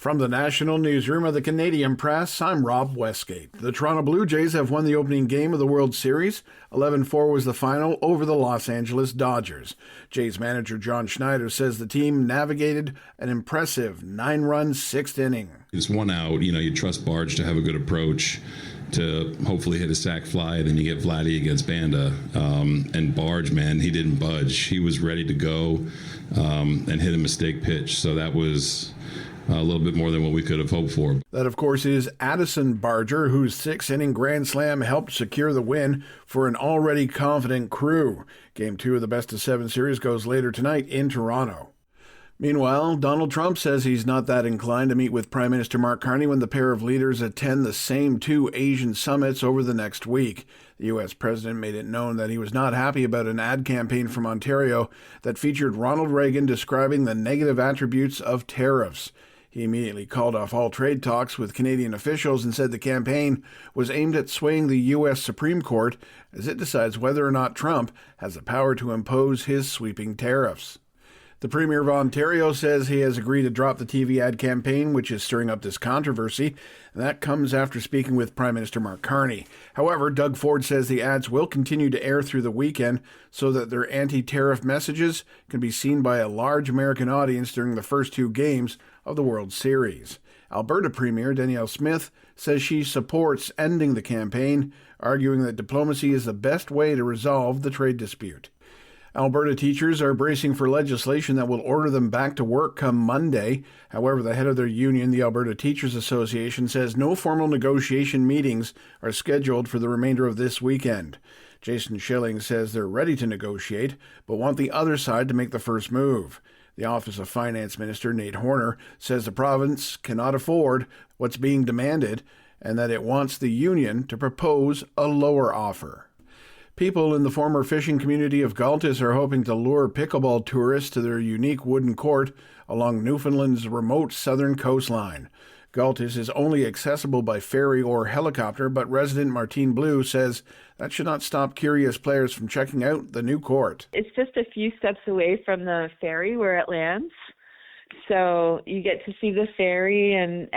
From the National Newsroom of the Canadian Press, I'm Rob Westgate. The Toronto Blue Jays have won the opening game of the World Series. 11-4 was the final over the Los Angeles Dodgers. Jays manager John Schneider says the team navigated an impressive 9-run sixth inning. It's one out. You trust Barge to have a good approach to hopefully hit a sac fly. Then you get Vladdy against Banda. And Barge, man, he didn't budge. He was ready to go and hit a mistake pitch. So that was a little bit more than what we could have hoped for. That, of course, is Addison Barger, whose sixth-inning grand slam helped secure the win for an already confident Crew. Game 2 of the best-of-7 series goes later tonight in Toronto. Meanwhile, Donald Trump says he's not that inclined to meet with Prime Minister Mark Carney when the pair of leaders attend the same two Asian summits over the next week. The U.S. president made it known that he was not happy about an ad campaign from Ontario that featured Ronald Reagan describing the negative attributes of tariffs. He immediately called off all trade talks with Canadian officials and said the campaign was aimed at swaying the U.S. Supreme Court as it decides whether or not Trump has the power to impose his sweeping tariffs. The Premier of Ontario says he has agreed to drop the TV ad campaign, which is stirring up this controversy, and that comes after speaking with Prime Minister Mark Carney. However, Doug Ford says the ads will continue to air through the weekend so that their anti-tariff messages can be seen by a large American audience during the first two games of the World Series. Alberta Premier Danielle Smith says she supports ending the campaign, arguing that diplomacy is the best way to resolve the trade dispute. Alberta teachers are bracing for legislation that will order them back to work come Monday. However, the head of their union, the Alberta Teachers Association, says no formal negotiation meetings are scheduled for the remainder of this weekend. Jason Schilling says they're ready to negotiate, but want the other side to make the first move. The Office of Finance Minister Nate Horner says the province cannot afford what's being demanded and that it wants the union to propose a lower offer. People in the former fishing community of Galtis are hoping to lure pickleball tourists to their unique wooden court along Newfoundland's remote southern coastline. Galtis is only accessible by ferry or helicopter, but resident Martine Blue says that should not stop curious players from checking out the new court. It's just a few steps away from the ferry where it lands. So you get to see the ferry and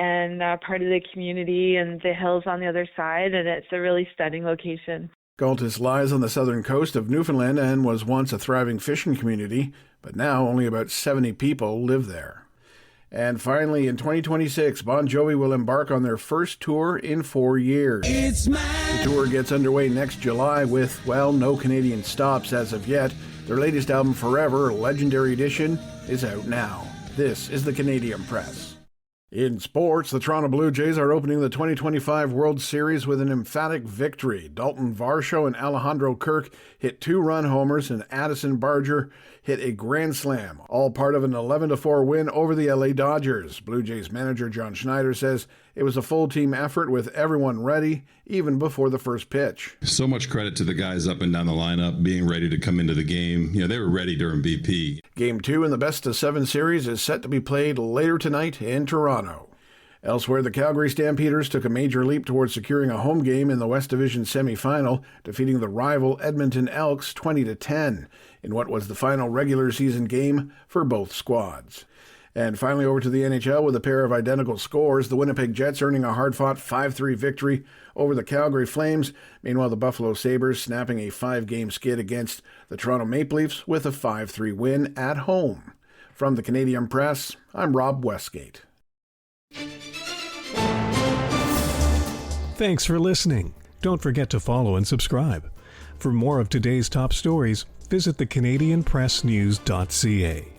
part of the community and the hills on the other side, and it's a really stunning location. Galtis lies on the southern coast of Newfoundland and was once a thriving fishing community, but now only about 70 people live there. And finally, in 2026, Bon Jovi will embark on their first tour in 4 years. The tour gets underway next July with, no Canadian stops as of yet. Their latest album, Forever, Legendary Edition, is out now. This is the Canadian Press. In sports, the Toronto Blue Jays are opening the 2025 World Series with an emphatic victory. Dalton Varsho and Alejandro Kirk hit 2-run homers, and Addison Barger hit a grand slam, all part of an 11-4 win over the LA Dodgers. Blue Jays manager John Schneider says it was a full team effort with everyone ready, even before the first pitch. So much credit to the guys up and down the lineup being ready to come into the game. They were ready during BP. Game 2 in the best-of-7 series is set to be played later tonight in Toronto. Elsewhere, the Calgary Stampeders took a major leap towards securing a home game in the West Division semifinal, defeating the rival Edmonton Elks 20-10 in what was the final regular season game for both squads. And finally over to the NHL with a pair of identical scores, the Winnipeg Jets earning a hard-fought 5-3 victory over the Calgary Flames. Meanwhile, the Buffalo Sabres snapping a 5-game skid against the Toronto Maple Leafs with a 5-3 win at home. From the Canadian Press, I'm Rob Westgate. Thanks for listening. Don't forget to follow and subscribe. For more of today's top stories, visit thecanadianpressnews.ca.